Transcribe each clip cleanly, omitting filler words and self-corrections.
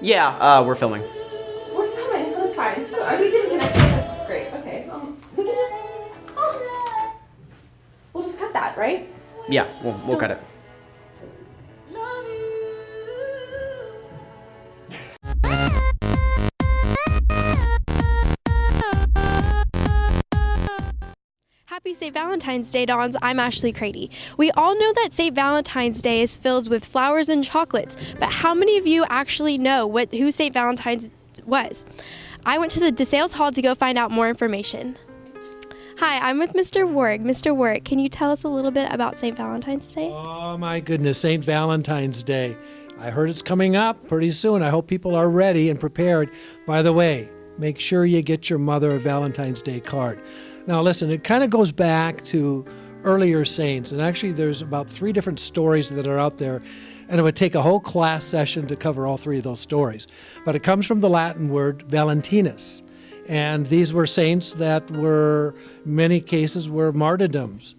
Yeah, we're filming. We're filming. Oh, that's fine. Oh, are these even connected? That's great. Okay. We can just. Oh. We'll just cut that, right? Yeah, we'll cut it. Happy St. Valentine's Day, Dons. I'm Ashley Crady. We all know that St. Valentine's Day is filled with flowers and chocolates, but how many of you actually know who St. Valentine's was? I went to the DeSales Hall to go find out more information. Hi, I'm with Mr. Warwick. Mr. Warwick, can you tell us a little bit about St. Valentine's Day? Oh my goodness, St. Valentine's Day. I heard it's coming up pretty soon. I hope people are ready and prepared. By the way, make sure you get your mother a Valentine's Day card. Now listen, it kind of goes back to earlier saints, and actually there's about 3 different stories that are out there, and it would take a whole class session to cover all 3 of those stories. But it comes from the Latin word Valentinus, and these were saints that were, in many cases, were martyrdoms.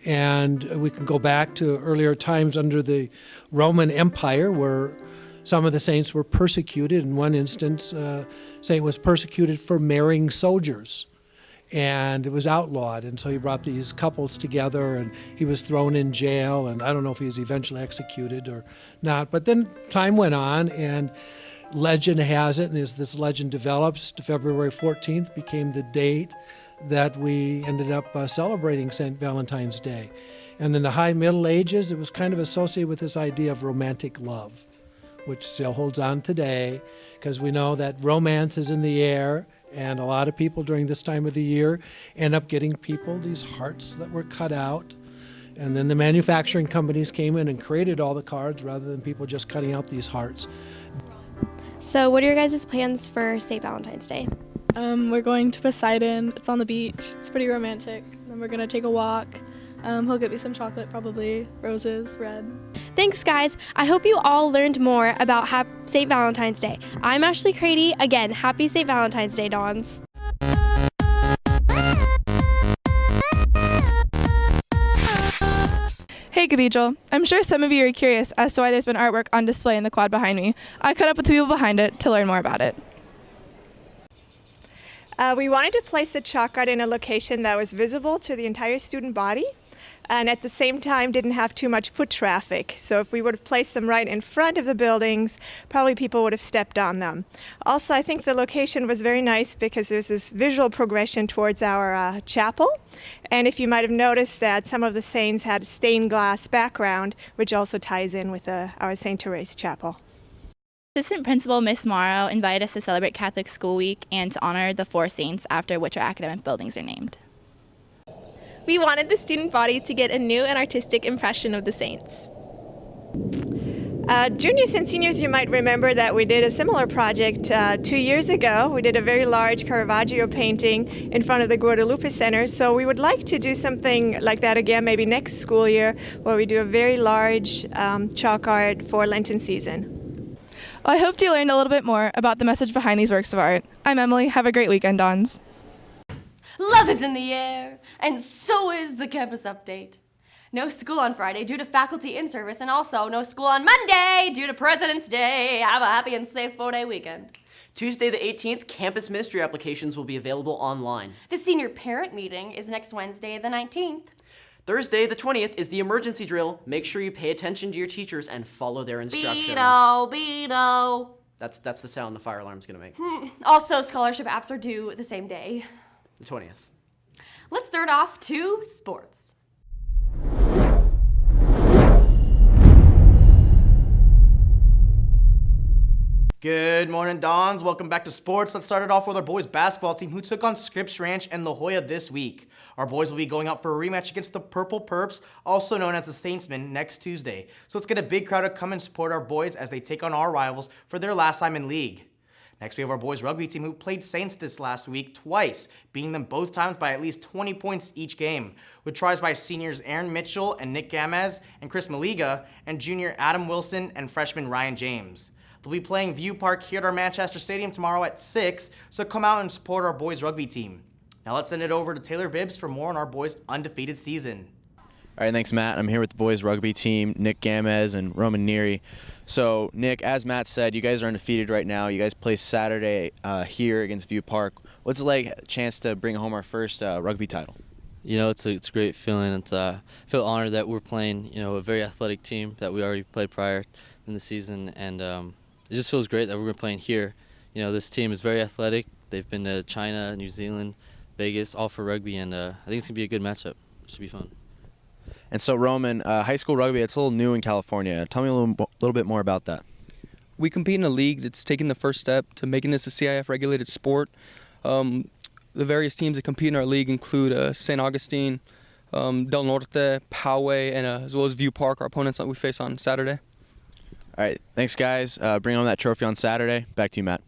And we can go back to earlier times under the Roman Empire where some of the saints were persecuted. In one instance, a saint was persecuted for marrying soldiers, and it was outlawed. And so he brought these couples together, and he was thrown in jail, and I don't know if he was eventually executed or not. But then time went on, and legend has it, and as this legend develops, February 14th became the date that we ended up celebrating St. Valentine's Day. And in the High Middle Ages, it was kind of associated with this idea of romantic love, which still holds on today, because we know that romance is in the air, and a lot of people during this time of the year end up getting people these hearts that were cut out. And then the manufacturing companies came in and created all the cards rather than people just cutting out these hearts. So what are your guys' plans for St. Valentine's Day? We're going to Poseidon. It's on the beach. It's pretty romantic. Then we're going to take a walk. He'll get me some chocolate, probably roses, red. Thanks, guys. I hope you all learned more about St. Valentine's Day. I'm Ashley Crady. Again, happy St. Valentine's Day, Dons. Hey Cathedral, I'm sure some of you are curious as to why there's been artwork on display in the quad behind me. I caught up with the people behind it to learn more about it. We wanted to place the chalk art in a location that was visible to the entire student body and at the same time didn't have too much foot traffic. So if we would have placed them right in front of the buildings, probably people would have stepped on them. Also, I think the location was very nice because there's this visual progression towards our chapel. And if you might have noticed that some of the saints had a stained glass background, which also ties in with our St. Therese chapel. Assistant Principal Miss Morrow invited us to celebrate Catholic School Week and to honor the 4 saints after which our academic buildings are named. We wanted the student body to get a new and artistic impression of the saints. Juniors and seniors, you might remember that we did a similar project 2 years ago. We did a very large Caravaggio painting in front of the Guadalupe Center. So we would like to do something like that again, maybe next school year, where we do a very large chalk art for Lenten season. Well, I hoped you learned a little bit more about the message behind these works of art. I'm Emily. Have a great weekend, Dons. Love is in the air, and so is the campus update. No school on Friday due to faculty in service, and also no school on Monday due to President's Day. Have a happy and safe 4-day weekend. Tuesday the 18th, campus ministry applications will be available online. The senior parent meeting is next Wednesday, the 19th. Thursday the 20th is the emergency drill. Make sure you pay attention to your teachers and follow their instructions. Beto. That's the sound the fire alarm's gonna make. Also, scholarship apps are due the same day. The 20th. Let's start off to sports. Good morning, Dons. Welcome back to sports. Let's start it off with our boys basketball team who took on Scripps Ranch and La Jolla this week. Our boys will be going up for a rematch against the Purple Perps, also known as the Saintsmen, next Tuesday. So let's get a big crowd to come and support our boys as they take on our rivals for their last time in league. Next, we have our boys rugby team who played Saints this last week twice, beating them both times by at least 20 points each game, with tries by seniors Aaron Mitchell and Nick Gamez and Chris Maliga, and junior Adam Wilson and freshman Ryan James. They'll be playing View Park here at our Manchester Stadium tomorrow at 6, so come out and support our boys rugby team. Now let's send it over to Taylor Bibbs for more on our boys' undefeated season. All right, thanks, Matt. I'm here with the boys rugby team, Nick Gamez and Roman Neary. So, Nick, as Matt said, you guys are undefeated right now. You guys play Saturday here against View Park. What's it like, a chance to bring home our first rugby title? You know, it's a great feeling. I feel honored that we're playing, a very athletic team that we already played prior in the season, and it just feels great that we're playing here. This team is very athletic. They've been to China, New Zealand, Vegas, all for rugby, and I think it's going to be a good matchup. It should be fun. And so, Roman, high school rugby, it's a little new in California. Tell me a little bit more about that. We compete in a league that's taken the first step to making this a CIF-regulated sport. The various teams that compete in our league include St. Augustine, Del Norte, Poway, and as well as View Park, our opponents that we face on Saturday. All right, thanks, guys. Bring on that trophy on Saturday. Back to you, Matt.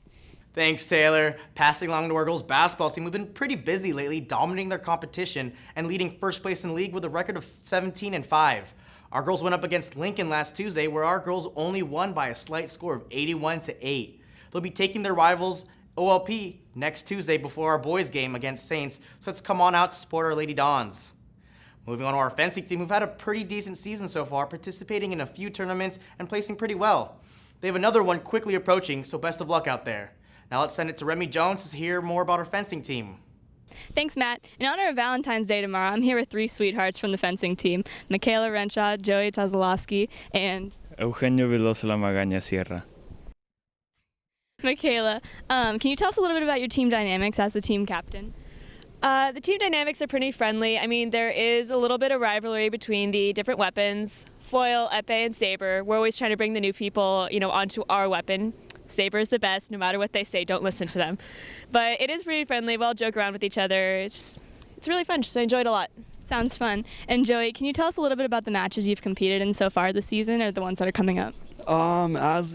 Thanks, Taylor. Passing along to our girls basketball team, we've been pretty busy lately, dominating their competition and leading first place in the league with a record of 17-5. Our girls went up against Lincoln last Tuesday, where our girls only won by a slight score of 81-8. They'll be taking their rivals OLP next Tuesday before our boys game against Saints, so let's come on out to support our Lady Dons. Moving on to our fencing team, who've had a pretty decent season so far, participating in a few tournaments and placing pretty well. They have another one quickly approaching, so best of luck out there. Now let's send it to Remy Jones to hear more about our fencing team. Thanks, Matt. In honor of Valentine's Day tomorrow, I'm here with three sweethearts from the fencing team, Michaela Renshaw, Joey Tazalowski, and Eugenio Veloso La Magaña Sierra. Michaela, can you tell us a little bit about your team dynamics as the team captain? The team dynamics are pretty friendly. I mean, there is a little bit of rivalry between the different weapons, foil, epee, and saber. We're always trying to bring the new people, onto our weapon. Saber is the best. No matter what they say, don't listen to them. But it is pretty friendly. We all joke around with each other. It's really fun. Just I enjoy it a lot. Sounds fun. And Joey, can you tell us a little bit about the matches you've competed in so far this season, or the ones that are coming up? As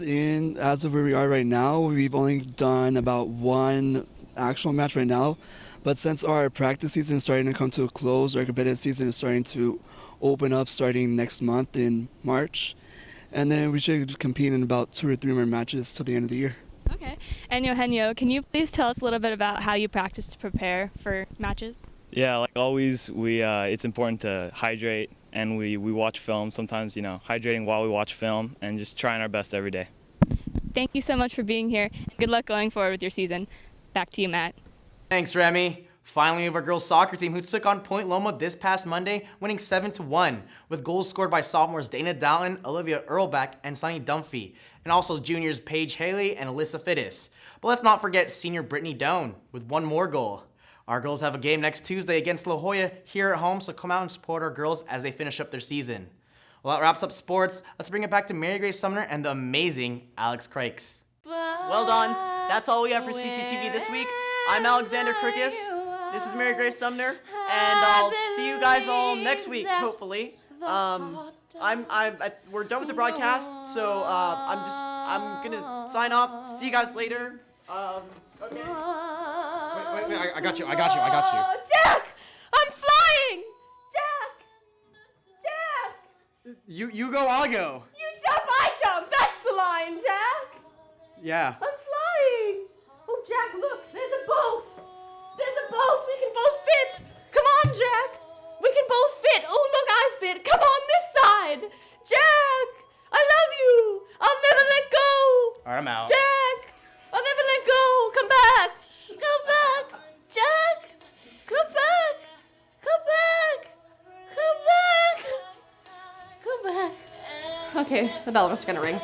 of where we are right now, we've only done about one actual match right now. But since our practice season is starting to come to a close, our competitive season is starting to open up starting next month in March. And then we should compete in about 2 or 3 more matches till the end of the year. Okay. And Eugenio, can you please tell us a little bit about how you practice to prepare for matches? Yeah, like always, it's important to hydrate, and we watch film. Sometimes, hydrating while we watch film and just trying our best every day. Thank you so much for being here. Good luck going forward with your season. Back to you, Matt. Thanks, Remy. Finally, we have our girls soccer team who took on Point Loma this past Monday, winning 7-1, with goals scored by sophomores Dana Dalton, Olivia Earlback, and Sunny Dunphy, and also juniors Paige Haley and Alyssa Fittis. But let's not forget senior Brittany Doan with one more goal. Our girls have a game next Tuesday against La Jolla here at home, so come out and support our girls as they finish up their season. Well, that wraps up sports. Let's bring it back to Mary Grace Sumner and the amazing Alex Crakes. Well, Dons, that's all we have for CCTV this week. I'm Alexander Krikis. This is Mary Grace Sumner, and I'll see you guys all next week, hopefully. We're done with the broadcast, so I'm gonna sign off. See you guys later. Okay. Wait, I got you. Jack! I'm flying! Jack! You go, I'll go. You jump, I jump. That's the line, Jack. Yeah. I'm flying. Oh, Jack, look, there's a boat. There's a boat. We can both fit. Come on, Jack. We can both fit. Oh, look, I fit. Come on this side. Jack, I love you. I'll never let go. All right, I'm out. Jack, I'll never let go. Come back. Come back. Jack, come back. Come back. Come back. Come back. Okay, the bell was gonna ring.